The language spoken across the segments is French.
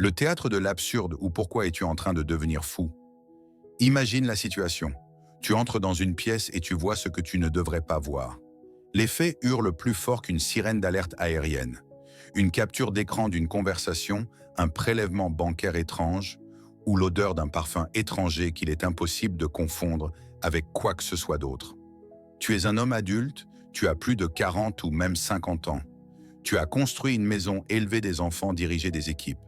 Le théâtre de l'absurde ou pourquoi es-tu en train de devenir fou? Imagine la situation. Tu entres dans une pièce et tu vois ce que tu ne devrais pas voir. L'effet hurle plus fort qu'une sirène d'alerte aérienne. Une capture d'écran d'une conversation, un prélèvement bancaire étrange ou l'odeur d'un parfum étranger qu'il est impossible de confondre avec quoi que ce soit d'autre. Tu es un homme adulte, tu as plus de 40 ou même 50 ans. Tu as construit une maison, élevé des enfants, dirigé des équipes.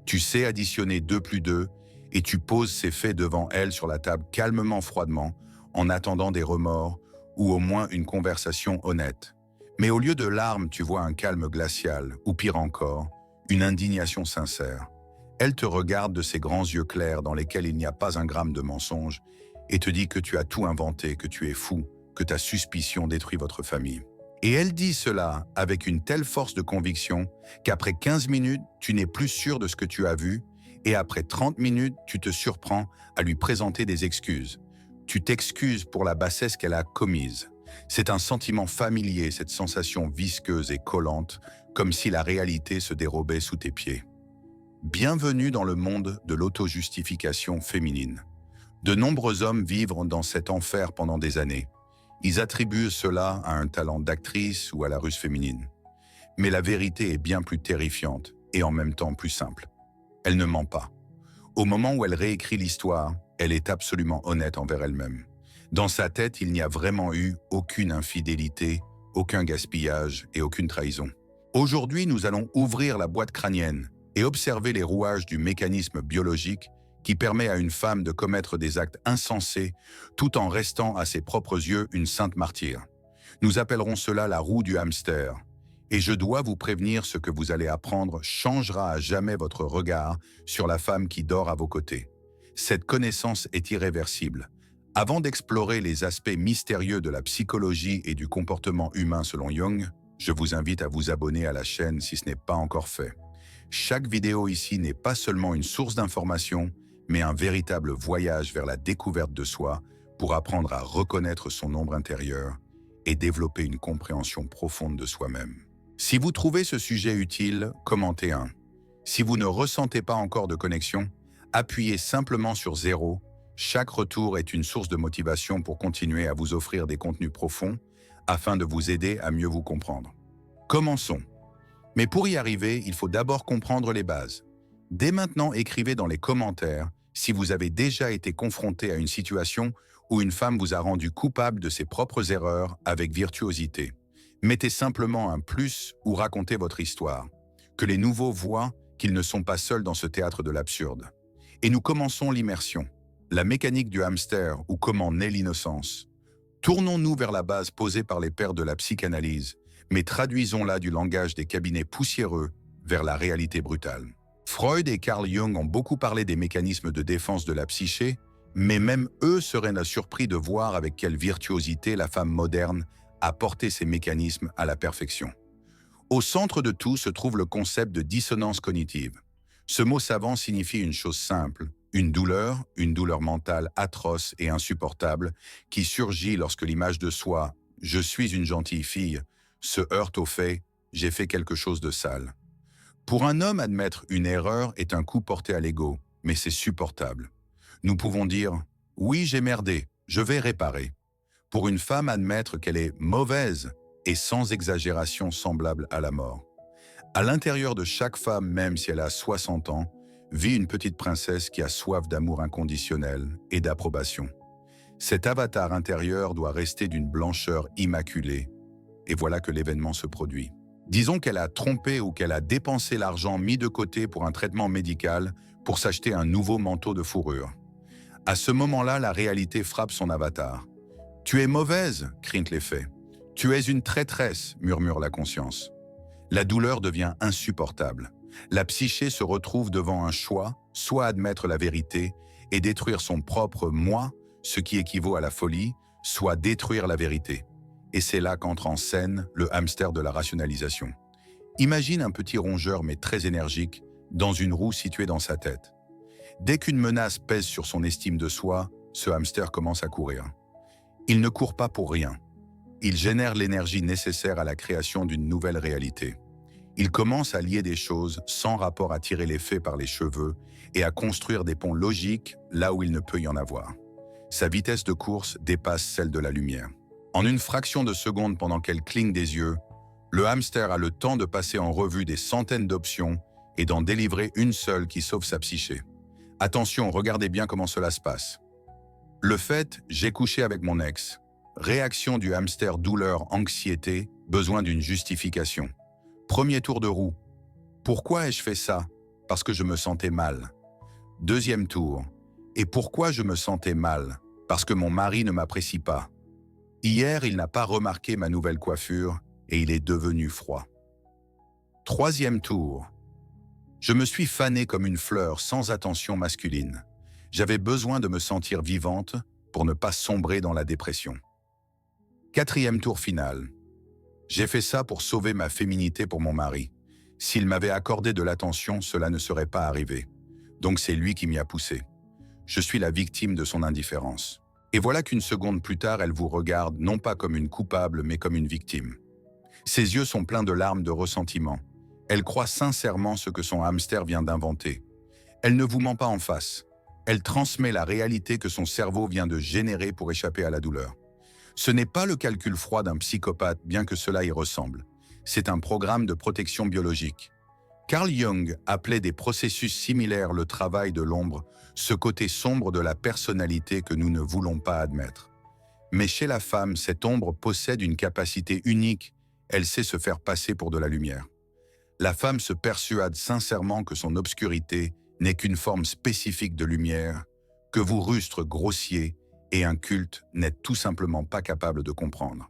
Tu sais additionner 2 plus 2 et tu poses ces faits devant elle sur la table calmement, froidement, en attendant des remords ou au moins une conversation honnête. Mais au lieu de larmes, tu vois un calme glacial, ou pire encore, une indignation sincère. Elle te regarde de ses grands yeux clairs dans lesquels il n'y a pas un gramme de mensonge et te dit que tu as tout inventé, que tu es fou, que ta suspicion détruit votre famille. Et elle dit cela avec une telle force de conviction qu'après 15 minutes, tu n'es plus sûr de ce que tu as vu et après 30 minutes, tu te surprends à lui présenter des excuses. Tu t'excuses pour la bassesse qu'elle a commise. C'est un sentiment familier, cette sensation visqueuse et collante, comme si la réalité se dérobait sous tes pieds. Bienvenue dans le monde de l'auto-justification féminine. De nombreux hommes vivent dans cet enfer pendant des années. Ils attribuent cela à un talent d'actrice ou à la ruse féminine. Mais la vérité est bien plus terrifiante et en même temps plus simple. Elle ne ment pas. Au moment où elle réécrit l'histoire, elle est absolument honnête envers elle-même. Dans sa tête, il n'y a vraiment eu aucune infidélité, aucun gaspillage et aucune trahison. Aujourd'hui, nous allons ouvrir la boîte crânienne et observer les rouages du mécanisme biologique qui permet à une femme de commettre des actes insensés tout en restant à ses propres yeux une sainte martyre. Nous appellerons cela la roue du hamster. Et je dois vous prévenir, ce que vous allez apprendre changera à jamais votre regard sur la femme qui dort à vos côtés. Cette connaissance est irréversible. Avant d'explorer les aspects mystérieux de la psychologie et du comportement humain selon Jung, je vous invite à vous abonner à la chaîne si ce n'est pas encore fait. Chaque vidéo ici n'est pas seulement une source d'information, mais un véritable voyage vers la découverte de soi pour apprendre à reconnaître son ombre intérieure et développer une compréhension profonde de soi-même. Si vous trouvez ce sujet utile, commentez un. Si vous ne ressentez pas encore de connexion, appuyez simplement sur 0. Chaque retour est une source de motivation pour continuer à vous offrir des contenus profonds afin de vous aider à mieux vous comprendre. Commençons. Mais pour y arriver, il faut d'abord comprendre les bases. Dès maintenant, écrivez dans les commentaires si vous avez déjà été confronté à une situation où une femme vous a rendu coupable de ses propres erreurs avec virtuosité. Mettez simplement un plus ou racontez votre histoire. Que les nouveaux voient qu'ils ne sont pas seuls dans ce théâtre de l'absurde. Et nous commençons l'immersion. La mécanique du hamster ou comment naît l'innocence. Tournons-nous vers la base posée par les pères de la psychanalyse, mais traduisons-la du langage des cabinets poussiéreux vers la réalité brutale. Freud et Carl Jung ont beaucoup parlé des mécanismes de défense de la psyché, mais même eux seraient surpris de voir avec quelle virtuosité la femme moderne a porté ces mécanismes à la perfection. Au centre de tout se trouve le concept de dissonance cognitive. Ce mot savant signifie une chose simple, une douleur mentale atroce et insupportable qui surgit lorsque l'image de soi « je suis une gentille fille » se heurte au fait « j'ai fait quelque chose de sale ». Pour un homme, admettre une erreur est un coup porté à l'ego, mais c'est supportable. Nous pouvons dire « oui, j'ai merdé, je vais réparer ». Pour une femme, admettre qu'elle est mauvaise est sans exagération semblable à la mort. À l'intérieur de chaque femme, même si elle a 60 ans, vit une petite princesse qui a soif d'amour inconditionnel et d'approbation. Cet avatar intérieur doit rester d'une blancheur immaculée. Et voilà que l'événement se produit. Disons qu'elle a trompé ou qu'elle a dépensé l'argent mis de côté pour un traitement médical pour s'acheter un nouveau manteau de fourrure. À ce moment-là, la réalité frappe son avatar. « Tu es mauvaise » crient les faits. « Tu es une traîtresse » murmure la conscience. La douleur devient insupportable. La psyché se retrouve devant un choix, soit admettre la vérité et détruire son propre « moi », ce qui équivaut à la folie, soit détruire la vérité. Et c'est là qu'entre en scène le hamster de la rationalisation. Imagine un petit rongeur mais très énergique dans une roue située dans sa tête. Dès qu'une menace pèse sur son estime de soi, ce hamster commence à courir. Il ne court pas pour rien. Il génère l'énergie nécessaire à la création d'une nouvelle réalité. Il commence à lier des choses sans rapport à tirer les faits par les cheveux et à construire des ponts logiques là où il ne peut y en avoir. Sa vitesse de course dépasse celle de la lumière. En une fraction de seconde pendant qu'elle cligne des yeux, le hamster a le temps de passer en revue des centaines d'options et d'en délivrer une seule qui sauve sa psyché. Attention, regardez bien comment cela se passe. Le fait, j'ai couché avec mon ex. Réaction du hamster, douleur, anxiété, besoin d'une justification. Premier tour de roue. Pourquoi ai-je fait ça? Parce que je me sentais mal. Deuxième tour. Et pourquoi je me sentais mal? Parce que mon mari ne m'apprécie pas. Hier, il n'a pas remarqué ma nouvelle coiffure et il est devenu froid. Troisième tour. Je me suis fanée comme une fleur sans attention masculine. J'avais besoin de me sentir vivante pour ne pas sombrer dans la dépression. Quatrième tour final. J'ai fait ça pour sauver ma féminité pour mon mari. S'il m'avait accordé de l'attention, cela ne serait pas arrivé. Donc c'est lui qui m'y a poussé. Je suis la victime de son indifférence. Et voilà qu'une seconde plus tard, elle vous regarde non pas comme une coupable, mais comme une victime. Ses yeux sont pleins de larmes de ressentiment. Elle croit sincèrement ce que son hamster vient d'inventer. Elle ne vous ment pas en face. Elle transmet la réalité que son cerveau vient de générer pour échapper à la douleur. Ce n'est pas le calcul froid d'un psychopathe, bien que cela y ressemble. C'est un programme de protection biologique. Carl Jung appelait des processus similaires le travail de l'ombre, ce côté sombre de la personnalité que nous ne voulons pas admettre. Mais chez la femme, cette ombre possède une capacité unique, elle sait se faire passer pour de la lumière. La femme se persuade sincèrement que son obscurité n'est qu'une forme spécifique de lumière, que vous rustres grossier et inculte n'êtes tout simplement pas capable de comprendre.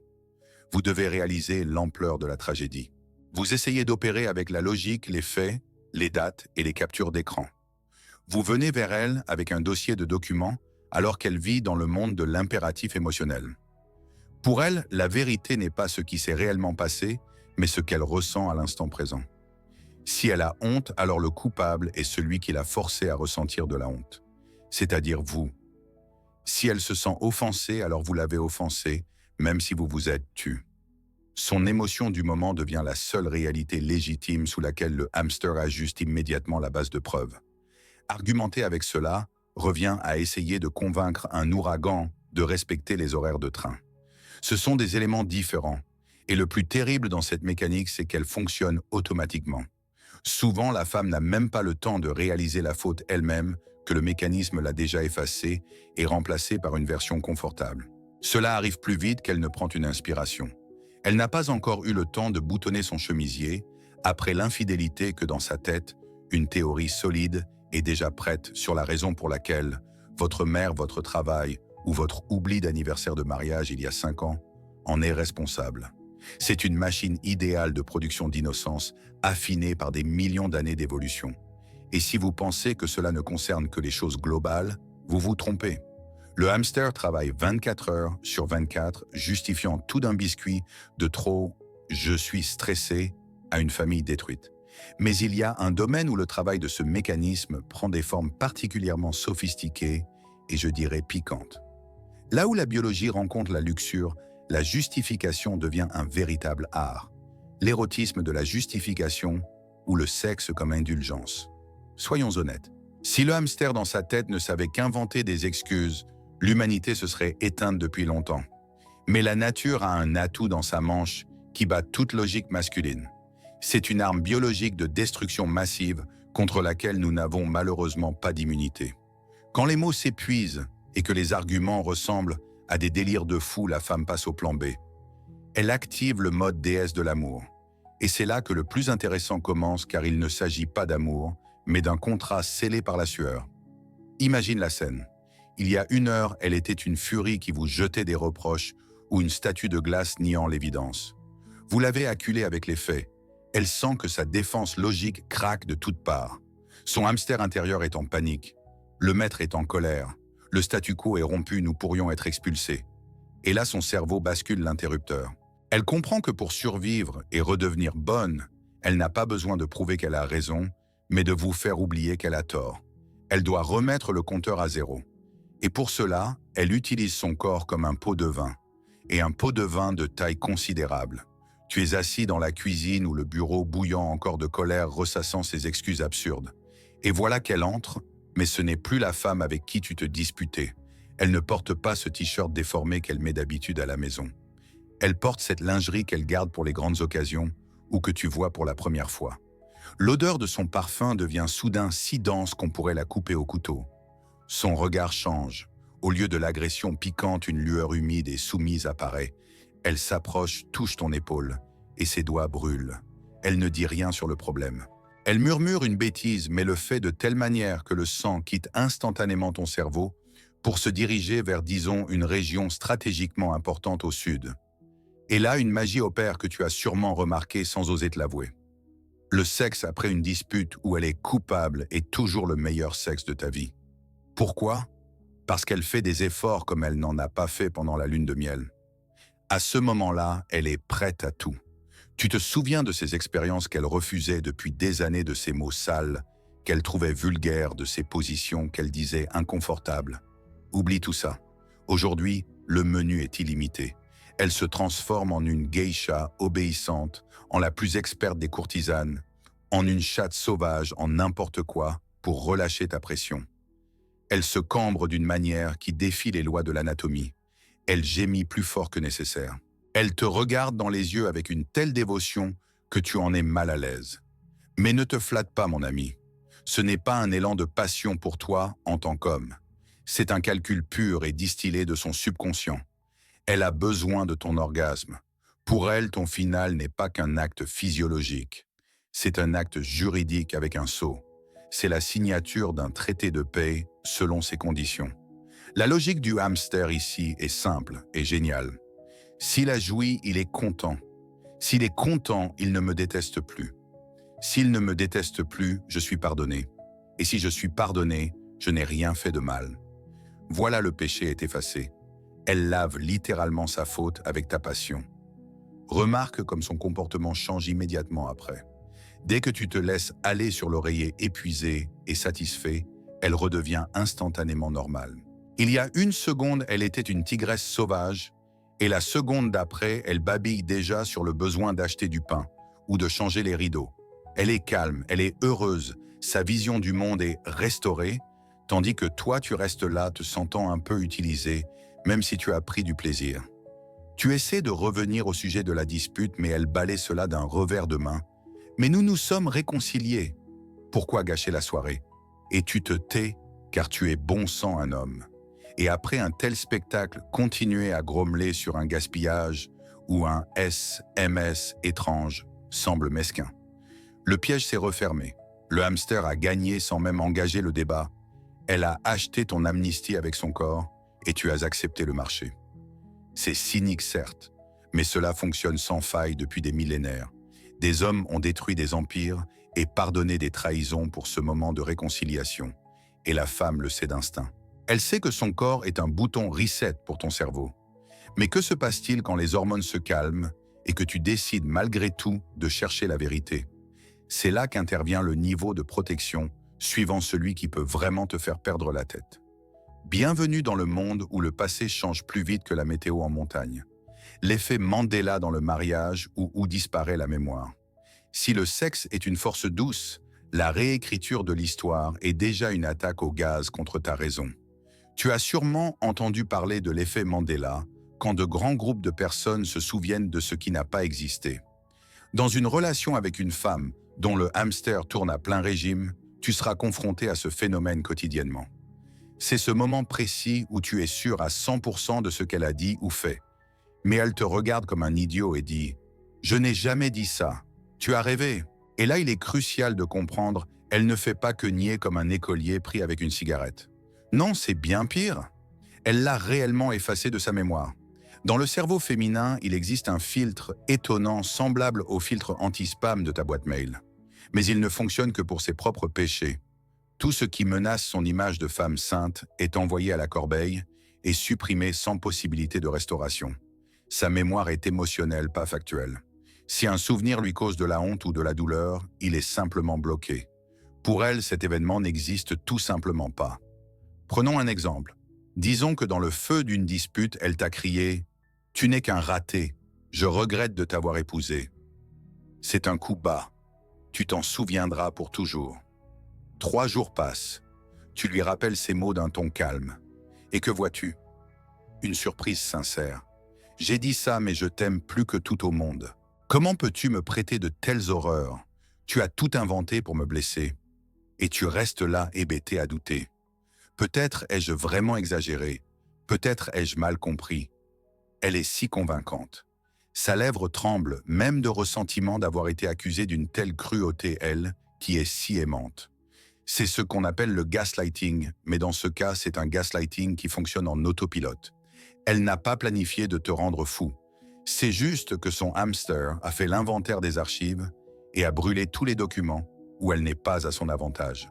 Vous devez réaliser l'ampleur de la tragédie. Vous essayez d'opérer avec la logique, les faits, les dates et les captures d'écran. Vous venez vers elle avec un dossier de documents alors qu'elle vit dans le monde de l'impératif émotionnel. Pour elle, la vérité n'est pas ce qui s'est réellement passé, mais ce qu'elle ressent à l'instant présent. Si elle a honte, alors le coupable est celui qui l'a forcée à ressentir de la honte, c'est-à-dire vous. Si elle se sent offensée, alors vous l'avez offensée, même si vous vous êtes tu. Son émotion du moment devient la seule réalité légitime sous laquelle le hamster ajuste immédiatement la base de preuves. Argumenter avec cela revient à essayer de convaincre un ouragan de respecter les horaires de train. Ce sont des éléments différents, et le plus terrible dans cette mécanique, c'est qu'elle fonctionne automatiquement. Souvent, la femme n'a même pas le temps de réaliser la faute elle-même, que le mécanisme l'a déjà effacée et remplacée par une version confortable. Cela arrive plus vite qu'elle ne prend une inspiration. Elle n'a pas encore eu le temps de boutonner son chemisier, après l'infidélité que dans sa tête, une théorie solide est déjà prête sur la raison pour laquelle votre mère, votre travail ou votre oubli d'anniversaire de mariage il y a 5 ans en est responsable. C'est une machine idéale de production d'innocence, affinée par des millions d'années d'évolution. Et si vous pensez que cela ne concerne que les choses globales, vous vous trompez. Le hamster travaille 24 heures sur 24, justifiant tout d'un biscuit de trop « je suis stressé » à une famille détruite. Mais il y a un domaine où le travail de ce mécanisme prend des formes particulièrement sophistiquées et je dirais piquantes. Là où la biologie rencontre la luxure, la justification devient un véritable art. L'érotisme de la justification ou le sexe comme indulgence. Soyons honnêtes. Si le hamster dans sa tête ne savait qu'inventer des excuses, l'humanité se serait éteinte depuis longtemps. Mais la nature a un atout dans sa manche qui bat toute logique masculine. C'est une arme biologique de destruction massive contre laquelle nous n'avons malheureusement pas d'immunité. Quand les mots s'épuisent et que les arguments ressemblent à des délires de fou, la femme passe au plan B. Elle active le mode déesse de l'amour. Et c'est là que le plus intéressant commence car il ne s'agit pas d'amour, mais d'un contrat scellé par la sueur. Imagine la scène. Il y a 1 heure, elle était une furie qui vous jetait des reproches ou une statue de glace niant l'évidence. Vous l'avez acculée avec les faits. Elle sent que sa défense logique craque de toutes parts. Son hamster intérieur est en panique. Le maître est en colère. Le statu quo est rompu, nous pourrions être expulsés. Et là, son cerveau bascule l'interrupteur. Elle comprend que pour survivre et redevenir bonne, elle n'a pas besoin de prouver qu'elle a raison, mais de vous faire oublier qu'elle a tort. Elle doit remettre le compteur à 0. Et pour cela, elle utilise son corps comme un pot de vin, et un pot de vin de taille considérable. Tu es assis dans la cuisine ou le bureau bouillant encore de colère, ressassant ses excuses absurdes. Et voilà qu'elle entre, mais ce n'est plus la femme avec qui tu te disputais. Elle ne porte pas ce t-shirt déformé qu'elle met d'habitude à la maison. Elle porte cette lingerie qu'elle garde pour les grandes occasions ou que tu vois pour la première fois. L'odeur de son parfum devient soudain si dense qu'on pourrait la couper au couteau. Son regard change. Au lieu de l'agression piquante, une lueur humide et soumise apparaît. Elle s'approche, touche ton épaule, et ses doigts brûlent. Elle ne dit rien sur le problème. Elle murmure une bêtise, mais le fait de telle manière que le sang quitte instantanément ton cerveau pour se diriger vers, disons, une région stratégiquement importante au sud. Et là, une magie opère que tu as sûrement remarqué sans oser te l'avouer. Le sexe après une dispute où elle est coupable est toujours le meilleur sexe de ta vie. Pourquoi? Parce qu'elle fait des efforts comme elle n'en a pas fait pendant la lune de miel. À ce moment-là, elle est prête à tout. Tu te souviens de ces expériences qu'elle refusait depuis des années, de ces mots sales, qu'elle trouvait vulgaires, de ces positions qu'elle disait inconfortables. Oublie tout ça. Aujourd'hui, le menu est illimité. Elle se transforme en une geisha obéissante, en la plus experte des courtisanes, en une chatte sauvage, en n'importe quoi, pour relâcher ta pression. Elle se cambre d'une manière qui défie les lois de l'anatomie. Elle gémit plus fort que nécessaire. Elle te regarde dans les yeux avec une telle dévotion que tu en es mal à l'aise. Mais ne te flatte pas, mon ami. Ce n'est pas un élan de passion pour toi en tant qu'homme. C'est un calcul pur et distillé de son subconscient. Elle a besoin de ton orgasme. Pour elle, ton final n'est pas qu'un acte physiologique. C'est un acte juridique avec un sceau. C'est la signature d'un traité de paix selon ses conditions. La logique du hamster ici est simple et géniale. S'il a joui, il est content. S'il est content, il ne me déteste plus. S'il ne me déteste plus, je suis pardonné. Et si je suis pardonné, je n'ai rien fait de mal. Voilà, le péché est effacé. Elle lave littéralement sa faute avec ta passion. Remarque comme son comportement change immédiatement après. Dès que tu te laisses aller sur l'oreiller épuisé et satisfait, elle redevient instantanément normale. Il y a une seconde, elle était une tigresse sauvage, et la seconde d'après, elle babille déjà sur le besoin d'acheter du pain ou de changer les rideaux. Elle est calme, elle est heureuse, sa vision du monde est restaurée, tandis que toi, tu restes là te sentant un peu utilisé, même si tu as pris du plaisir. Tu essaies de revenir au sujet de la dispute, mais elle balaie cela d'un revers de main. Mais nous nous sommes réconciliés. Pourquoi gâcher la soirée? Et tu te tais, car tu es bon sang un homme. Et après un tel spectacle, continuer à grommeler sur un gaspillage ou un SMS étrange semble mesquin. Le piège s'est refermé. Le hamster a gagné sans même engager le débat. Elle a acheté ton amnistie avec son corps et tu as accepté le marché. C'est cynique certes, mais cela fonctionne sans faille depuis des millénaires. Des hommes ont détruit des empires et pardonné des trahisons pour ce moment de réconciliation. Et la femme le sait d'instinct. Elle sait que son corps est un bouton reset pour ton cerveau. Mais que se passe-t-il quand les hormones se calment et que tu décides malgré tout de chercher la vérité? C'est là qu'intervient le niveau de protection, suivant celui qui peut vraiment te faire perdre la tête. Bienvenue dans le monde où le passé change plus vite que la météo en montagne. L'effet Mandela dans le mariage où disparaît la mémoire. Si le sexe est une force douce, la réécriture de l'histoire est déjà une attaque au gaz contre ta raison. Tu as sûrement entendu parler de l'effet Mandela quand de grands groupes de personnes se souviennent de ce qui n'a pas existé. Dans une relation avec une femme dont le hamster tourne à plein régime, tu seras confronté à ce phénomène quotidiennement. C'est ce moment précis où tu es sûr à 100% de ce qu'elle a dit ou fait. Mais elle te regarde comme un idiot et dit « Je n'ai jamais dit ça. Tu as rêvé. » Et là, il est crucial de comprendre, elle ne fait pas que nier comme un écolier pris avec une cigarette. Non, c'est bien pire. Elle l'a réellement effacé de sa mémoire. Dans le cerveau féminin, il existe un filtre étonnant semblable au filtre anti-spam de ta boîte mail. Mais il ne fonctionne que pour ses propres péchés. Tout ce qui menace son image de femme sainte est envoyé à la corbeille et supprimé sans possibilité de restauration. Sa mémoire est émotionnelle, pas factuelle. Si un souvenir lui cause de la honte ou de la douleur, il est simplement bloqué. Pour elle, cet événement n'existe tout simplement pas. Prenons un exemple. Disons que dans le feu d'une dispute, elle t'a crié « Tu n'es qu'un raté ». Je regrette de t'avoir épousé. C'est un coup bas. Tu t'en souviendras pour toujours. 3 jours passent. Tu lui rappelles ces mots d'un ton calme. Et que vois-tu? Une surprise sincère. J'ai dit ça, mais je t'aime plus que tout au monde. Comment peux-tu me prêter de telles horreurs? Tu as tout inventé pour me blesser. Et tu restes là, hébété à douter. Peut-être ai-je vraiment exagéré. Peut-être ai-je mal compris. Elle est si convaincante. Sa lèvre tremble, même de ressentiment d'avoir été accusée d'une telle cruauté, elle, qui est si aimante. C'est ce qu'on appelle le gaslighting, mais dans ce cas, c'est un gaslighting qui fonctionne en autopilote. Elle n'a pas planifié de te rendre fou. C'est juste que son hamster a fait l'inventaire des archives et a brûlé tous les documents où elle n'est pas à son avantage.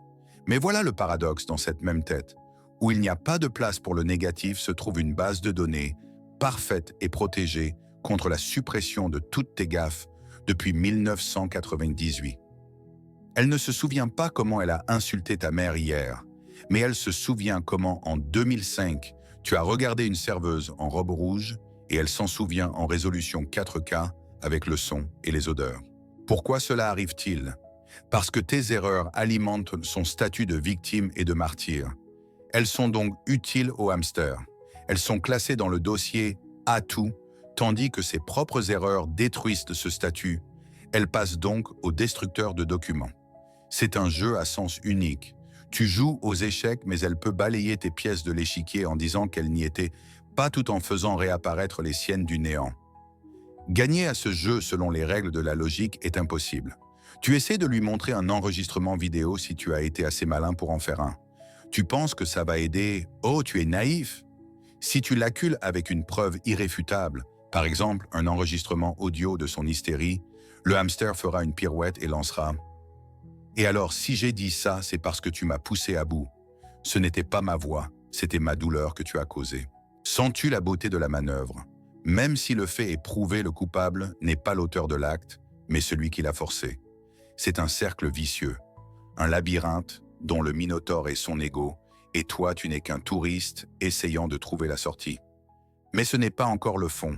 Mais voilà le paradoxe dans cette même tête. Où il n'y a pas de place pour le négatif se trouve une base de données parfaite et protégée contre la suppression de toutes tes gaffes depuis 1998. Elle ne se souvient pas comment elle a insulté ta mère hier, mais elle se souvient comment en 2005, tu as regardé une serveuse en robe rouge et elle s'en souvient en résolution 4K avec le son et les odeurs. Pourquoi cela arrive-t-il? Parce que tes erreurs alimentent son statut de victime et de martyr. Elles sont donc utiles au hamster. Elles sont classées dans le dossier « atout », tandis que ses propres erreurs détruisent ce statut. Elles passent donc au destructeur de documents. C'est un jeu à sens unique. Tu joues aux échecs, mais elle peut balayer tes pièces de l'échiquier en disant qu'elle n'y était pas tout en faisant réapparaître les siennes du néant. Gagner à ce jeu selon les règles de la logique est impossible. Tu essaies de lui montrer un enregistrement vidéo si tu as été assez malin pour en faire un. Tu penses que ça va aider. Oh, tu es naïf. Si tu l'accules avec une preuve irréfutable, par exemple un enregistrement audio de son hystérie, le hamster fera une pirouette et lancera « Et alors, si j'ai dit ça, c'est parce que tu m'as poussé à bout. Ce n'était pas ma voix, c'était ma douleur que tu as causée. Sens-tu la beauté de la manœuvre? Même si le fait est prouvé, le coupable n'est pas l'auteur de l'acte, mais celui qui l'a forcé. C'est un cercle vicieux, un labyrinthe dont le Minotaure est son ego, et toi tu n'es qu'un touriste essayant de trouver la sortie. Mais ce n'est pas encore le fond.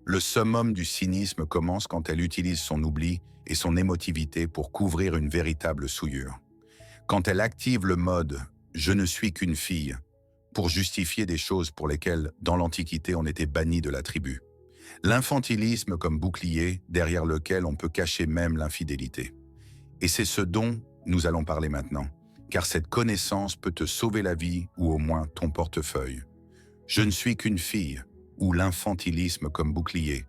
Le summum du cynisme commence quand elle utilise son oubli et son émotivité pour couvrir une véritable souillure. Quand elle active le mode « je ne suis qu'une fille » pour justifier des choses pour lesquelles, dans l'Antiquité, on était banni de la tribu. L'infantilisme comme bouclier derrière lequel on peut cacher même l'infidélité. Et c'est ce dont nous allons parler maintenant, car cette connaissance peut te sauver la vie ou au moins ton portefeuille. Je ne suis qu'une fille, ou l'infantilisme comme bouclier.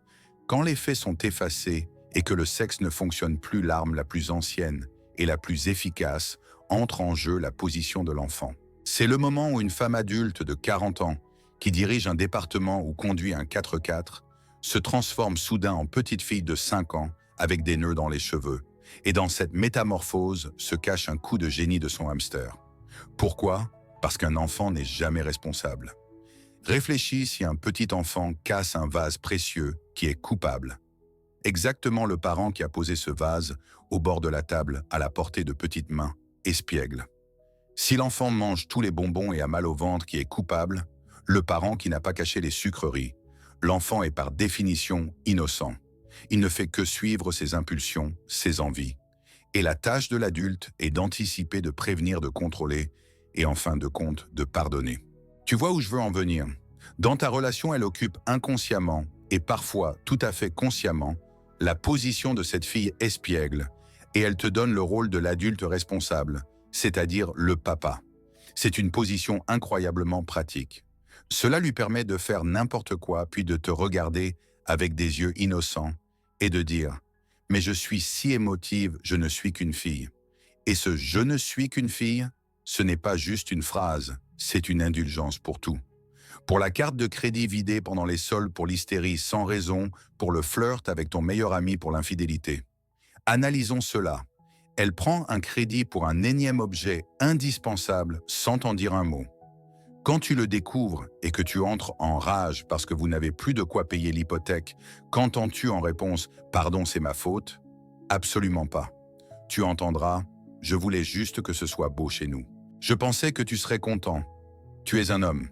Quand les faits sont effacés et que le sexe ne fonctionne plus, l'arme la plus ancienne et la plus efficace entre en jeu la position de l'enfant. C'est le moment où une femme adulte de 40 ans, qui dirige un département ou conduit un 4x4, se transforme soudain en petite fille de 5 ans avec des nœuds dans les cheveux. Et dans cette métamorphose se cache un coup de génie de son hamster. Pourquoi? Parce qu'un enfant n'est jamais responsable. Réfléchis si un petit enfant casse un vase précieux qui est coupable. Exactement le parent qui a posé ce vase au bord de la table à la portée de petites mains, espiègle. Si l'enfant mange tous les bonbons et a mal au ventre qui est coupable, le parent qui n'a pas caché les sucreries, l'enfant est par définition innocent. Il ne fait que suivre ses impulsions, ses envies. Et la tâche de l'adulte est d'anticiper, de prévenir, de contrôler et en fin de compte de pardonner. Tu vois où je veux en venir? Dans ta relation, elle occupe inconsciemment et parfois tout à fait consciemment la position de cette fille espiègle et elle te donne le rôle de l'adulte responsable, c'est-à-dire le papa. C'est une position incroyablement pratique. Cela lui permet de faire n'importe quoi puis de te regarder avec des yeux innocents et de dire « mais je suis si émotive, je ne suis qu'une fille ». Et ce « je ne suis qu'une fille », ce n'est pas juste une phrase, c'est une indulgence pour tout. Pour la carte de crédit vidée pendant les soldes, pour l'hystérie sans raison, pour le flirt avec ton meilleur ami, pour l'infidélité. Analysons cela. Elle prend un crédit pour un énième objet indispensable sans t'en dire un mot. Quand tu le découvres et que tu entres en rage parce que vous n'avez plus de quoi payer l'hypothèque, qu'entends-tu en réponse « Pardon, c'est ma faute » ? Absolument pas. Tu entendras « Je voulais juste que ce soit beau chez nous. Je pensais que tu serais content. Tu es un homme.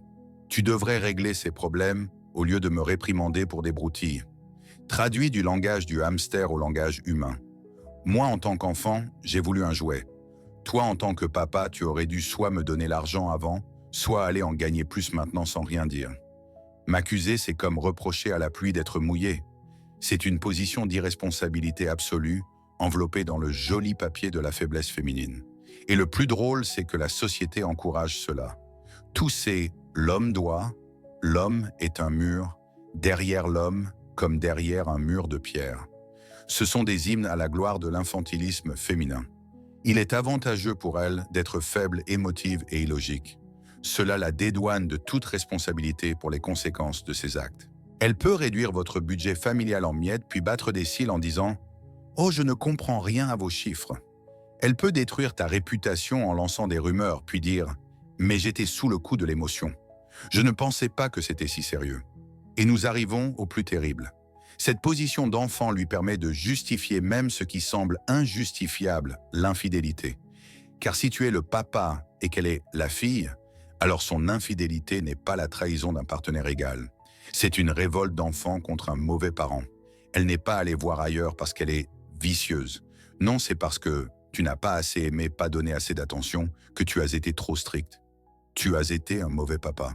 Tu devrais régler ces problèmes au lieu de me réprimander pour des broutilles. » Traduit du langage du hamster au langage humain. Moi, en tant qu'enfant, j'ai voulu un jouet. Toi, en tant que papa, tu aurais dû soit me donner l'argent avant, soit aller en gagner plus maintenant sans rien dire. M'accuser, c'est comme reprocher à la pluie d'être mouillée. C'est une position d'irresponsabilité absolue, enveloppée dans le joli papier de la faiblesse féminine. Et le plus drôle, c'est que la société encourage cela. Tout c'est « l'homme doit »,« l'homme est un mur »,« derrière l'homme » comme derrière un mur de pierre. Ce sont des hymnes à la gloire de l'infantilisme féminin. Il est avantageux pour elle d'être faible, émotive et illogique. Cela la dédouane de toute responsabilité pour les conséquences de ses actes. Elle peut réduire votre budget familial en miettes puis battre des cils en disant « Oh, je ne comprends rien à vos chiffres ». Elle peut détruire ta réputation en lançant des rumeurs puis dire « Mais j'étais sous le coup de l'émotion. Je ne pensais pas que c'était si sérieux ». Et nous arrivons au plus terrible. Cette position d'enfant lui permet de justifier même ce qui semble injustifiable, l'infidélité. Car si tu es le papa et qu'elle est la fille, alors son infidélité n'est pas la trahison d'un partenaire égal. C'est une révolte d'enfant contre un mauvais parent. Elle n'est pas allée voir ailleurs parce qu'elle est vicieuse. Non, c'est parce que tu n'as pas assez aimé, pas donné assez d'attention, que tu as été trop strict. Tu as été un mauvais papa.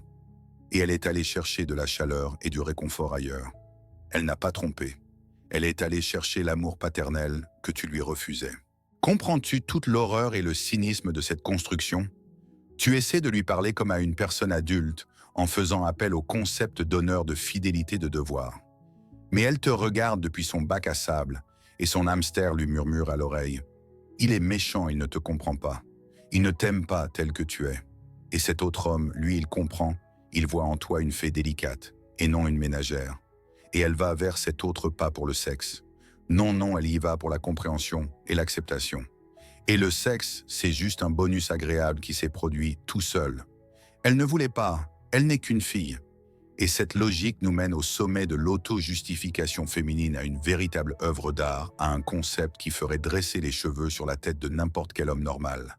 Et elle est allée chercher de la chaleur et du réconfort ailleurs. Elle n'a pas trompé. Elle est allée chercher l'amour paternel que tu lui refusais. Comprends-tu toute l'horreur et le cynisme de cette construction? Tu essaies de lui parler comme à une personne adulte, en faisant appel au concept d'honneur, de fidélité, de devoir. Mais elle te regarde depuis son bac à sable, et son hamster lui murmure à l'oreille. Il est méchant, il ne te comprend pas. Il ne t'aime pas tel que tu es. Et cet autre homme, lui, il comprend. Il voit en toi une fée délicate, et non une ménagère. Et elle va vers cet autre pas pour le sexe. Non, non, elle y va pour la compréhension et l'acceptation. Et le sexe, c'est juste un bonus agréable qui s'est produit tout seul. Elle ne voulait pas, elle n'est qu'une fille. Et cette logique nous mène au sommet de l'auto-justification féminine, à une véritable œuvre d'art, à un concept qui ferait dresser les cheveux sur la tête de n'importe quel homme normal.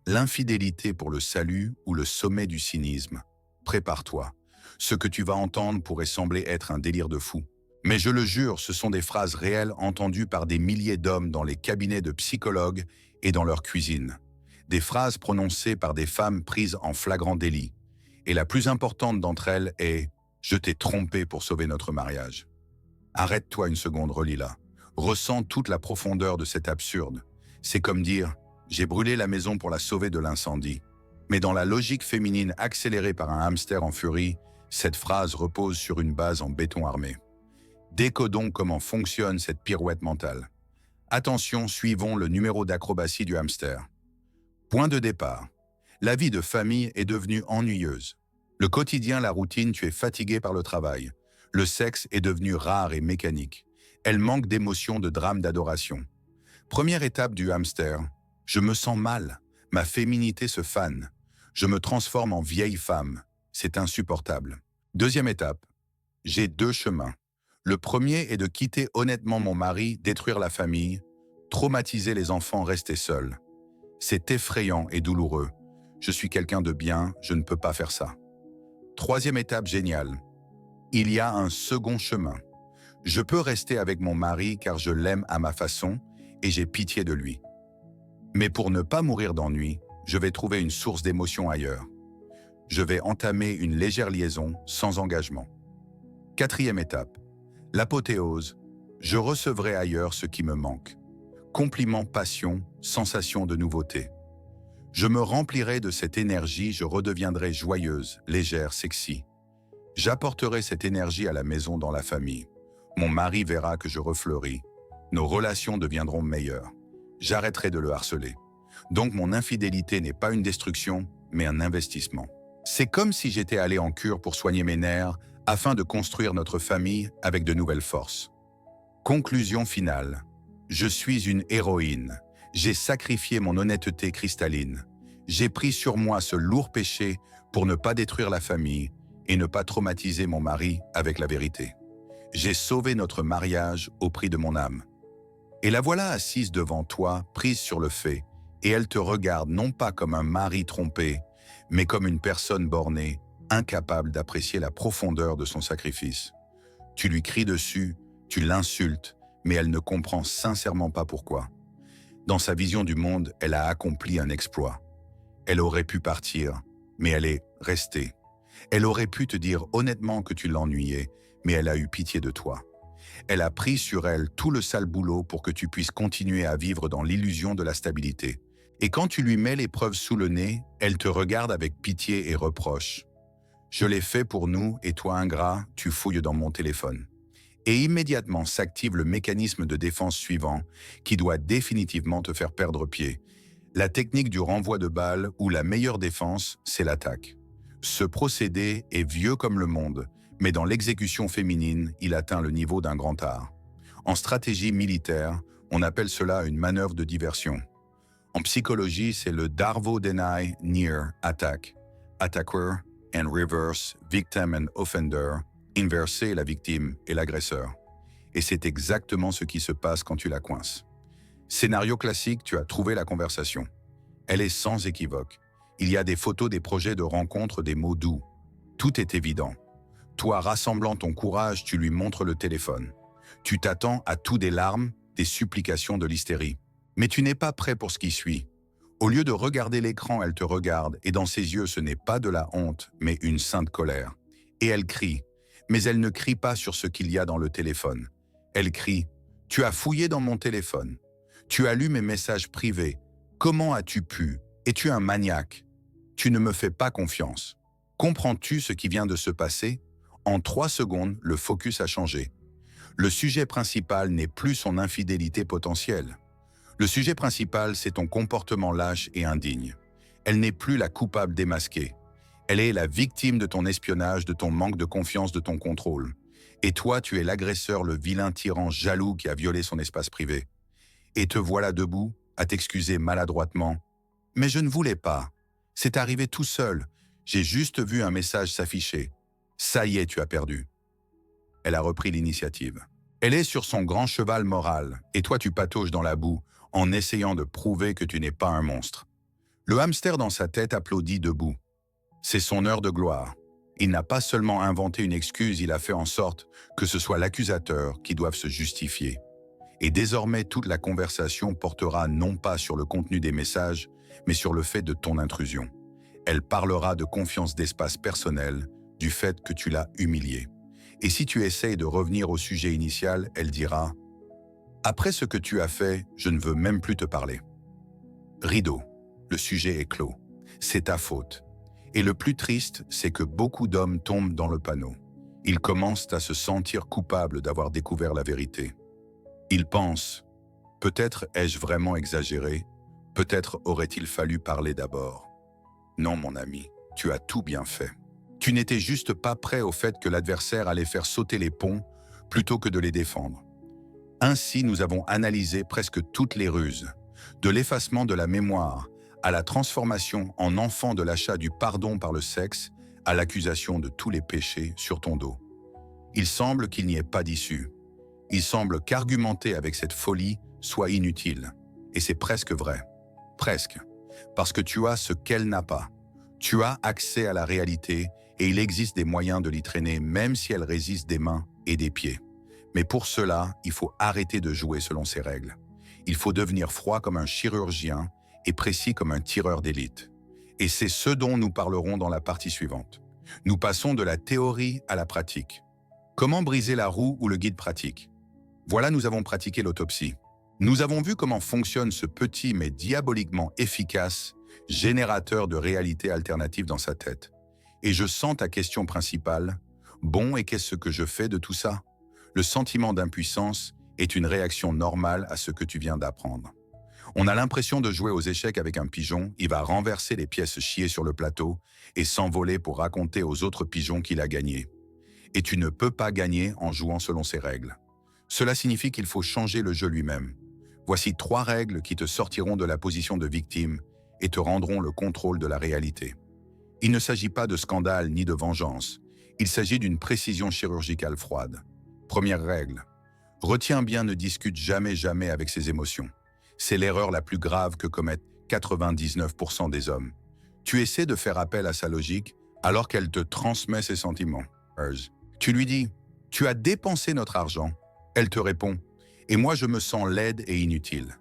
L'infidélité pour le salut ou le sommet du cynisme. Prépare-toi. Ce que tu vas entendre pourrait sembler être un délire de fou. Mais je le jure, ce sont des phrases réelles entendues par des milliers d'hommes dans les cabinets de psychologues et dans leur cuisine. Des phrases prononcées par des femmes prises en flagrant délit. Et la plus importante d'entre elles est « Je t'ai trompé pour sauver notre mariage ». Arrête-toi une seconde, relis-la. Ressens toute la profondeur de cet absurde. C'est comme dire « J'ai brûlé la maison pour la sauver de l'incendie ». Mais dans la logique féminine accélérée par un hamster en furie, cette phrase repose sur une base en béton armé. Décodons comment fonctionne cette pirouette mentale. Attention, suivons le numéro d'acrobatie du hamster. Point de départ. La vie de famille est devenue ennuyeuse. Le quotidien, la routine, tu es fatigué par le travail. Le sexe est devenu rare et mécanique. Elle manque d'émotion, de drame, d'adoration. Première étape du hamster. Je me sens mal. Ma féminité se fane. Je me transforme en vieille femme. C'est insupportable. Deuxième étape. J'ai deux chemins. Le premier est de quitter honnêtement mon mari, détruire la famille, traumatiser les enfants, rester seul. C'est effrayant et douloureux. Je suis quelqu'un de bien, je ne peux pas faire ça. Troisième étape géniale. Il y a un second chemin. Je peux rester avec mon mari car je l'aime à ma façon et j'ai pitié de lui. Mais pour ne pas mourir d'ennui, je vais trouver une source d'émotion ailleurs. Je vais entamer une légère liaison sans engagement. Quatrième étape. L'apothéose. Je recevrai ailleurs ce qui me manque. Compliment, passion, sensation de nouveauté. Je me remplirai de cette énergie, je redeviendrai joyeuse, légère, sexy. J'apporterai cette énergie à la maison, dans la famille. Mon mari verra que je refleuris. Nos relations deviendront meilleures. J'arrêterai de le harceler. Donc mon infidélité n'est pas une destruction, mais un investissement. C'est comme si j'étais allé en cure pour soigner mes nerfs, afin de construire notre famille avec de nouvelles forces. Conclusion finale. Je suis une héroïne. J'ai sacrifié mon honnêteté cristalline. J'ai pris sur moi ce lourd péché pour ne pas détruire la famille et ne pas traumatiser mon mari avec la vérité. J'ai sauvé notre mariage au prix de mon âme. Et la voilà assise devant toi, prise sur le fait, et elle te regarde non pas comme un mari trompé, mais comme une personne bornée, incapable d'apprécier la profondeur de son sacrifice. Tu lui cries dessus, Tu l'insultes, mais elle ne comprend sincèrement pas pourquoi. Dans sa vision du monde, elle a accompli un exploit. Elle aurait pu partir, mais elle est restée. Elle aurait pu te dire honnêtement que tu l'ennuyais, mais elle a eu pitié de toi. Elle a pris sur elle tout le sale boulot pour que tu puisses continuer à vivre dans l'illusion de la stabilité. Et quand tu lui mets les preuves sous le nez, elle te regarde avec pitié et reproche. Je l'ai fait pour nous et toi, ingrat, tu fouilles dans mon téléphone. Et immédiatement s'active le mécanisme de défense suivant qui doit définitivement te faire perdre pied. La technique du renvoi de balles où la meilleure défense, c'est l'attaque. Ce procédé est vieux comme le monde, mais dans l'exécution féminine, il atteint le niveau d'un grand art. En stratégie militaire, on appelle cela une manœuvre de diversion. En psychologie, c'est le Darvo Deny Near Attack, Attacker and Reverse, Victim and Offender, inverser la victime et l'agresseur. Et c'est exactement ce qui se passe quand tu la coinces. Scénario classique, tu as trouvé la conversation. Elle est sans équivoque. Il y a des photos des projets de rencontre, des mots doux. Tout est évident. Toi, rassemblant ton courage, tu lui montres le téléphone. Tu t'attends à tout des larmes, des supplications, de l'hystérie. Mais tu n'es pas prêt pour ce qui suit. Au lieu de regarder l'écran, elle te regarde, et dans ses yeux, ce n'est pas de la honte, mais une sainte colère. Et elle crie, mais elle ne crie pas sur ce qu'il y a dans le téléphone. Elle crie « Tu as fouillé dans mon téléphone. Tu as lu mes messages privés. Comment as-tu pu? Es-tu un maniaque? Tu ne me fais pas confiance. Comprends-tu ce qui vient de se passer ?» En 3 secondes, le focus a changé. Le sujet principal n'est plus son infidélité potentielle. Le sujet principal, c'est ton comportement lâche et indigne. Elle n'est plus la coupable démasquée. Elle est la victime de ton espionnage, de ton manque de confiance, de ton contrôle. Et toi, tu es l'agresseur, le vilain tyran jaloux qui a violé son espace privé. Et te voilà debout, à t'excuser maladroitement. « Mais je ne voulais pas. C'est arrivé tout seul. J'ai juste vu un message s'afficher. Ça y est, tu as perdu. » Elle a repris l'initiative. Elle est sur son grand cheval moral, et toi tu patauges dans la boue, en essayant de prouver que tu n'es pas un monstre. Le hamster dans sa tête applaudit debout. C'est son heure de gloire. Il n'a pas seulement inventé une excuse, il a fait en sorte que ce soit l'accusateur qui doive se justifier. Et désormais, toute la conversation portera non pas sur le contenu des messages, mais sur le fait de ton intrusion. Elle parlera de confiance, d'espace personnel, du fait que tu l'as humilié. Et si tu essayes de revenir au sujet initial, elle dira « Après ce que tu as fait, je ne veux même plus te parler. » Rideau, le sujet est clos. C'est ta faute. Et le plus triste, c'est que beaucoup d'hommes tombent dans le panneau. Ils commencent à se sentir coupables d'avoir découvert la vérité. Ils pensent « Peut-être ai-je vraiment exagéré, peut-être aurait-il fallu parler d'abord. » Non, mon ami, tu as tout bien fait. Tu n'étais juste pas prêt au fait que l'adversaire allait faire sauter les ponts plutôt que de les défendre. Ainsi, nous avons analysé presque toutes les ruses, de l'effacement de la mémoire à la transformation en enfant de l'achat du pardon par le sexe, à l'accusation de tous les péchés sur ton dos. Il semble qu'il n'y ait pas d'issue. Il semble qu'argumenter avec cette folie soit inutile. Et c'est presque vrai. Presque. Parce que tu as ce qu'elle n'a pas. Tu as accès à la réalité et il existe des moyens de l'y traîner même si elle résiste des mains et des pieds. Mais pour cela, il faut arrêter de jouer selon ses règles. Il faut devenir froid comme un chirurgien et précis comme un tireur d'élite. Et c'est ce dont nous parlerons dans la partie suivante. Nous passons de la théorie à la pratique. Comment briser la roue ou le guide pratique? Voilà, nous avons pratiqué l'autopsie. Nous avons vu comment fonctionne ce petit mais diaboliquement efficace générateur de réalité alternative dans sa tête. Et je sens ta question principale. Bon, et qu'est-ce que je fais de tout ça? Le sentiment d'impuissance est une réaction normale à ce que tu viens d'apprendre. On a l'impression de jouer aux échecs avec un pigeon, il va renverser les pièces chiées sur le plateau et s'envoler pour raconter aux autres pigeons qu'il a gagné. Et tu ne peux pas gagner en jouant selon ses règles. Cela signifie qu'il faut changer le jeu lui-même. Voici 3 règles qui te sortiront de la position de victime et te rendront le contrôle de la réalité. Il ne s'agit pas de scandale ni de vengeance. Il s'agit d'une précision chirurgicale froide. Première règle. Retiens bien, ne discute jamais avec ses émotions. C'est l'erreur la plus grave que commettent 99% des hommes. Tu essaies de faire appel à sa logique alors qu'elle te transmet ses sentiments. Tu lui dis « Tu as dépensé notre argent. Elle te répond « Et moi je me sens laide et inutile ».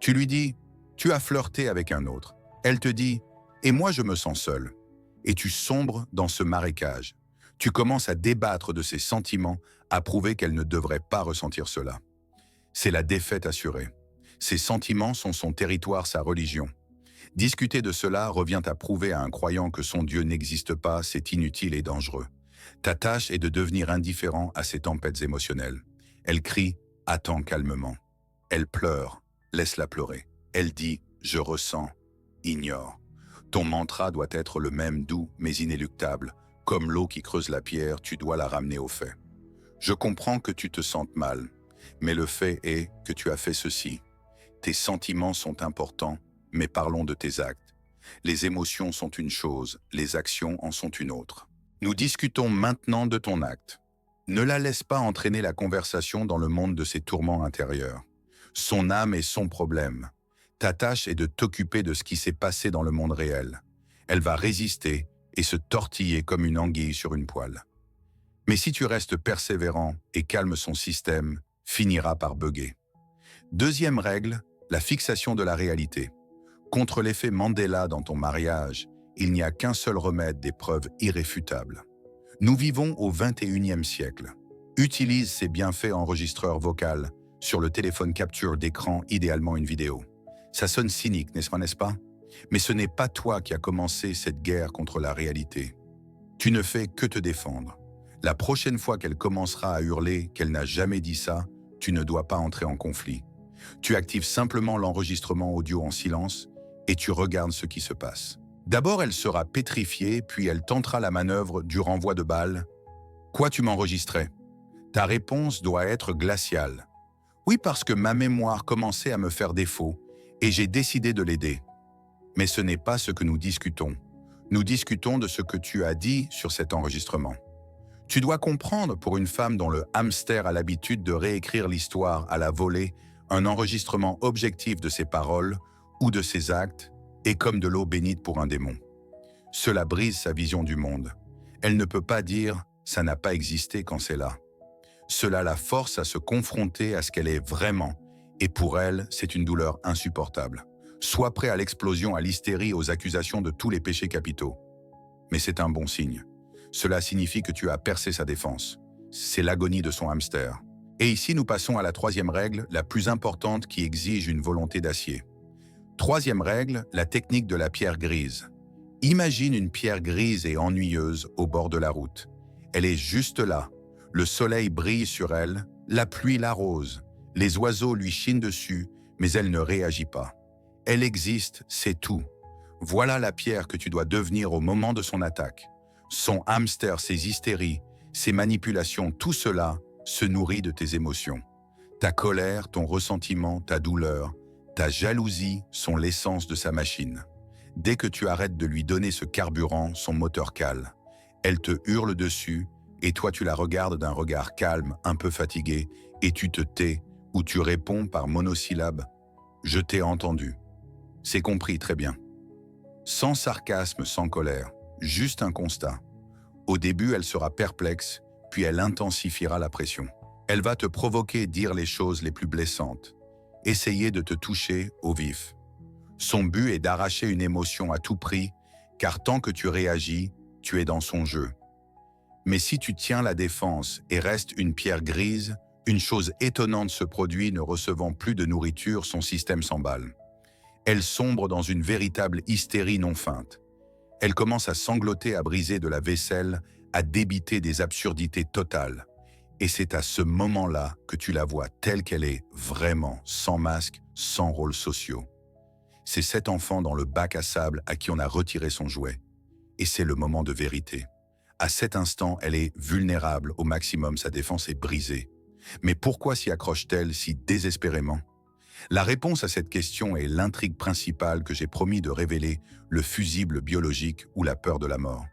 Tu lui dis « Tu as flirté avec un autre ». Elle te dit « Et moi je me sens seule ». Et tu sombres dans ce marécage. Tu commences à débattre de ses sentiments, à prouver qu'elle ne devrait pas ressentir cela. C'est la défaite assurée. Ses sentiments sont son territoire, sa religion. Discuter de cela revient à prouver à un croyant que son Dieu n'existe pas, c'est inutile et dangereux. Ta tâche est de devenir indifférent à ces tempêtes émotionnelles. Elle crie « Attends calmement ». Elle pleure, laisse-la pleurer. Elle dit « Je ressens », ignore. Ton mantra doit être le même, doux mais inéluctable. Comme l'eau qui creuse la pierre, tu dois la ramener au fait. Je comprends que tu te sentes mal, mais le fait est que tu as fait ceci. Tes sentiments sont importants, mais parlons de tes actes. Les émotions sont une chose, les actions en sont une autre. Nous discutons maintenant de ton acte. Ne la laisse pas entraîner la conversation dans le monde de ses tourments intérieurs. Son âme est son problème. Ta tâche est de t'occuper de ce qui s'est passé dans le monde réel. Elle va résister et se tortiller comme une anguille sur une poêle. Mais si tu restes persévérant et calmes son système, finira par bugger. Deuxième règle, la fixation de la réalité. Contre l'effet Mandela dans ton mariage, il n'y a qu'un seul remède, des preuves irréfutables. Nous vivons au 21e siècle. Utilise ces bienfaits enregistreurs vocaux. Sur le téléphone capture d'écran, idéalement une vidéo. Ça sonne cynique, n'est-ce pas? Mais ce n'est pas toi qui as commencé cette guerre contre la réalité. Tu ne fais que te défendre. La prochaine fois qu'elle commencera à hurler qu'elle n'a jamais dit ça, tu ne dois pas entrer en conflit. Tu actives simplement l'enregistrement audio en silence et tu regardes ce qui se passe. D'abord, elle sera pétrifiée, puis elle tentera la manœuvre du renvoi de balles. Quoi, tu m'enregistrais? Ta réponse doit être glaciale. Oui, parce que ma mémoire commençait à me faire défaut et j'ai décidé de l'aider. Mais ce n'est pas ce que nous discutons. Nous discutons de ce que tu as dit sur cet enregistrement. Tu dois comprendre, pour une femme dont le hamster a l'habitude de réécrire l'histoire à la volée, un enregistrement objectif de ses paroles ou de ses actes est comme de l'eau bénite pour un démon. Cela brise sa vision du monde. Elle ne peut pas dire « ça n'a pas existé » quand c'est là. Cela la force à se confronter à ce qu'elle est vraiment, et pour elle, c'est une douleur insupportable. Sois prêt à l'explosion, à l'hystérie, aux accusations de tous les péchés capitaux. Mais c'est un bon signe. Cela signifie que tu as percé sa défense. C'est l'agonie de son hamster. Et ici, nous passons à la troisième règle, la plus importante, qui exige une volonté d'acier. Troisième règle, la technique de la pierre grise. Imagine une pierre grise et ennuyeuse au bord de la route. Elle est juste là. Le soleil brille sur elle, la pluie l'arrose. Les oiseaux lui chinent dessus, mais elle ne réagit pas. Elle existe, c'est tout. Voilà la pierre que tu dois devenir au moment de son attaque. Son hamster, ses hystéries, ses manipulations, tout cela se nourrit de tes émotions. Ta colère, ton ressentiment, ta douleur, ta jalousie sont l'essence de sa machine. Dès que tu arrêtes de lui donner ce carburant, son moteur cale. Elle te hurle dessus et toi tu la regardes d'un regard calme, un peu fatigué, et tu te tais ou tu réponds par monosyllabe « Je t'ai entendu ». C'est compris, très bien. Sans sarcasme, sans colère, juste un constat. Au début, elle sera perplexe, puis elle intensifiera la pression. Elle va te provoquer dire les choses les plus blessantes, essayer de te toucher au vif. Son but est d'arracher une émotion à tout prix, car tant que tu réagis, tu es dans son jeu. Mais si tu tiens la défense et restes une pierre grise, une chose étonnante se produit, ne recevant plus de nourriture, son système s'emballe. Elle sombre dans une véritable hystérie non feinte. Elle commence à sangloter, à briser de la vaisselle, à débiter des absurdités totales. Et c'est à ce moment-là que tu la vois telle qu'elle est, vraiment, sans masque, sans rôles sociaux. C'est cet enfant dans le bac à sable à qui on a retiré son jouet. Et c'est le moment de vérité. À cet instant, elle est vulnérable au maximum, sa défense est brisée. Mais pourquoi s'y accroche-t-elle si désespérément? La réponse à cette question est l'intrigue principale que j'ai promis de révéler, le fusible biologique ou la peur de la mort.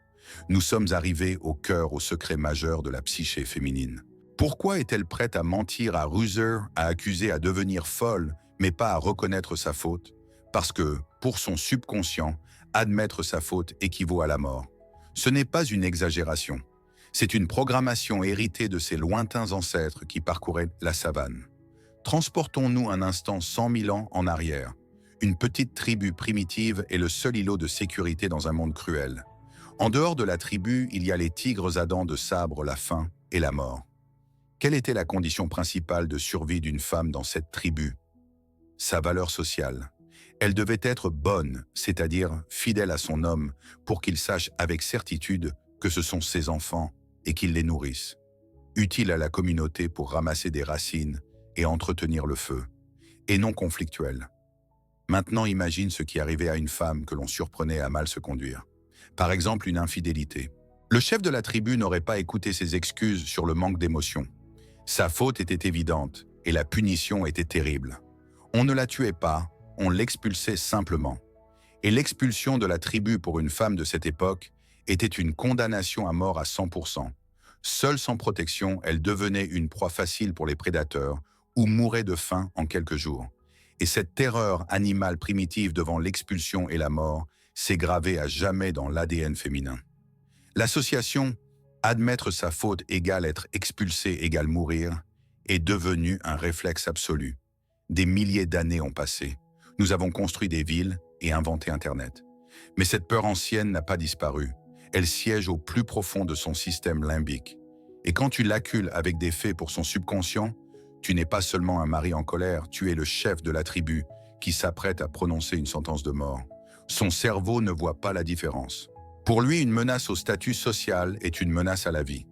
Nous sommes arrivés au cœur, au secret majeur de la psyché féminine. Pourquoi est-elle prête à mentir, à ruser, à accuser, à devenir folle, mais pas à reconnaître sa faute? Parce que, pour son subconscient, admettre sa faute équivaut à la mort. Ce n'est pas une exagération. C'est une programmation héritée de ces lointains ancêtres qui parcouraient la savane. Transportons-nous un instant 100 000 ans en arrière. Une petite tribu primitive est le seul îlot de sécurité dans un monde cruel. En dehors de la tribu, il y a les tigres à dents de sabre, la faim et la mort. Quelle était la condition principale de survie d'une femme dans cette tribu? Sa valeur sociale. Elle devait être bonne, c'est-à-dire fidèle à son homme, pour qu'il sache avec certitude que ce sont ses enfants et qu'il les nourrisse. Utile à la communauté pour ramasser des racines et entretenir le feu, et non conflictuelle. Maintenant, imagine ce qui arrivait à une femme que l'on surprenait à mal se conduire. Par exemple, une infidélité. Le chef de la tribu n'aurait pas écouté ses excuses sur le manque d'émotion. Sa faute était évidente et la punition était terrible. On ne la tuait pas, on l'expulsait simplement. Et l'expulsion de la tribu pour une femme de cette époque était une condamnation à mort à 100%. Seule sans protection, elle devenait une proie facile pour les prédateurs ou mourait de faim en quelques jours. Et cette terreur animale primitive devant l'expulsion et la mort s'est gravée à jamais dans l'ADN féminin. L'association « admettre sa faute égale être expulsé égale mourir » est devenue un réflexe absolu. Des milliers d'années ont passé. Nous avons construit des villes et inventé Internet. Mais cette peur ancienne n'a pas disparu. Elle siège au plus profond de son système limbique. Et quand tu l'accules avec des faits pour son subconscient, tu n'es pas seulement un mari en colère, tu es le chef de la tribu qui s'apprête à prononcer une sentence de mort. Son cerveau ne voit pas la différence. Pour lui, une menace au statut social est une menace à la vie.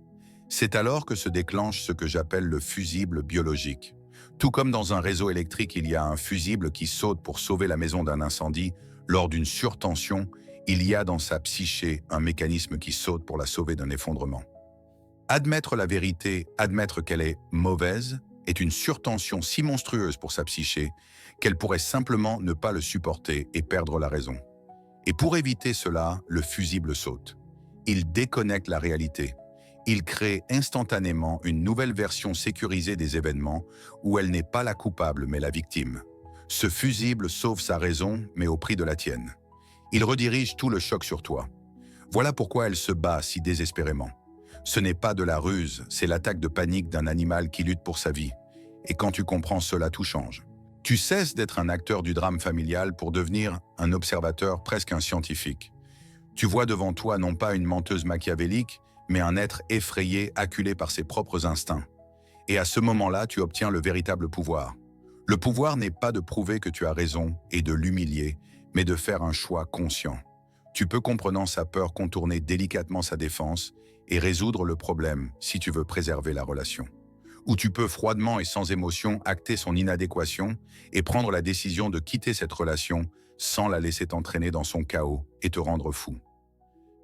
C'est alors que se déclenche ce que j'appelle le fusible biologique. Tout comme dans un réseau électrique, il y a un fusible qui saute pour sauver la maison d'un incendie, lors d'une surtension, il y a dans sa psyché un mécanisme qui saute pour la sauver d'un effondrement. Admettre la vérité, admettre qu'elle est mauvaise, est une surtension si monstrueuse pour sa psyché qu'elle pourrait simplement ne pas le supporter et perdre la raison. Et pour éviter cela, le fusible saute. Il déconnecte la réalité. Il crée instantanément une nouvelle version sécurisée des événements où elle n'est pas la coupable mais la victime. Ce fusible sauve sa raison mais au prix de la tienne. Il redirige tout le choc sur toi. Voilà pourquoi elle se bat si désespérément. Ce n'est pas de la ruse, c'est l'attaque de panique d'un animal qui lutte pour sa vie. Et quand tu comprends cela, tout change. Tu cesses d'être un acteur du drame familial pour devenir un observateur, presque un scientifique. Tu vois devant toi non pas une menteuse machiavélique, mais un être effrayé, acculé par ses propres instincts. Et à ce moment-là, tu obtiens le véritable pouvoir. Le pouvoir n'est pas de prouver que tu as raison et de l'humilier, mais de faire un choix conscient. Tu peux, comprenant sa peur, contourner délicatement sa défense et résoudre le problème si tu veux préserver la relation. Ou tu peux froidement et sans émotion acter son inadéquation et prendre la décision de quitter cette relation sans la laisser t'entraîner dans son chaos et te rendre fou.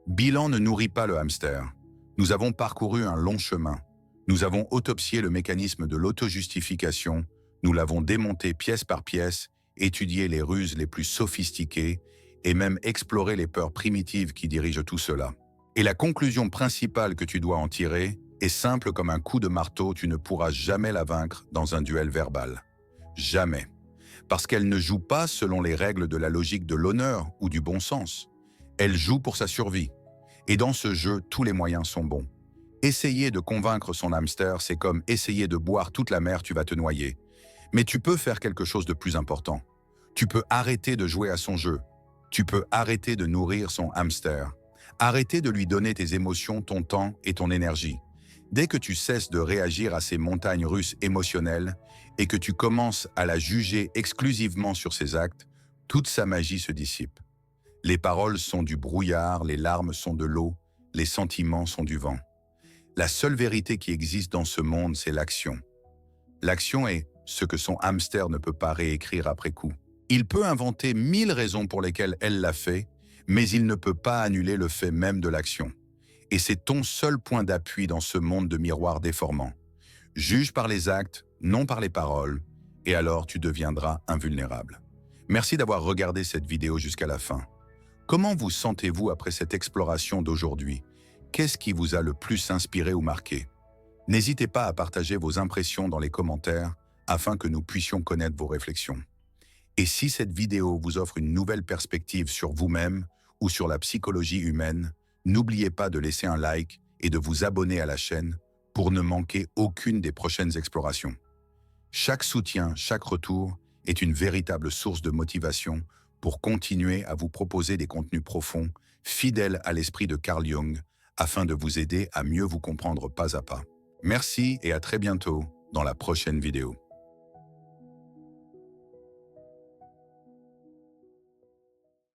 Bilan ne nourrit pas le hamster. Nous avons parcouru un long chemin. Nous avons autopsié le mécanisme de l'auto-justification, nous l'avons démonté pièce par pièce, étudié les ruses les plus sophistiquées et même exploré les peurs primitives qui dirigent tout cela. Et la conclusion principale que tu dois en tirer est simple comme un coup de marteau, tu ne pourras jamais la vaincre dans un duel verbal. Jamais. Parce qu'elle ne joue pas selon les règles de la logique de l'honneur ou du bon sens. Elle joue pour sa survie. Et dans ce jeu, tous les moyens sont bons. Essayer de convaincre son hamster, c'est comme essayer de boire toute la mer, tu vas te noyer. Mais tu peux faire quelque chose de plus important. Tu peux arrêter de jouer à son jeu. Tu peux arrêter de nourrir son hamster. Arrêter de lui donner tes émotions, ton temps et ton énergie. Dès que tu cesses de réagir à ces montagnes russes émotionnelles et que tu commences à la juger exclusivement sur ses actes, toute sa magie se dissipe. Les paroles sont du brouillard, les larmes sont de l'eau, les sentiments sont du vent. La seule vérité qui existe dans ce monde, c'est l'action. L'action est ce que son hamster ne peut pas réécrire après coup. Il peut inventer 1000 raisons pour lesquelles elle l'a fait, mais il ne peut pas annuler le fait même de l'action. Et c'est ton seul point d'appui dans ce monde de miroirs déformants. Juge par les actes, non par les paroles, et alors tu deviendras invulnérable. Merci d'avoir regardé cette vidéo jusqu'à la fin. Comment vous sentez-vous après cette exploration d'aujourd'hui? Qu'est-ce qui vous a le plus inspiré ou marqué? N'hésitez pas à partager vos impressions dans les commentaires afin que nous puissions connaître vos réflexions. Et si cette vidéo vous offre une nouvelle perspective sur vous-même ou sur la psychologie humaine, n'oubliez pas de laisser un like et de vous abonner à la chaîne pour ne manquer aucune des prochaines explorations. Chaque soutien, chaque retour est une véritable source de motivation pour continuer à vous proposer des contenus profonds, fidèles à l'esprit de Carl Jung, afin de vous aider à mieux vous comprendre pas à pas. Merci et à très bientôt dans la prochaine vidéo.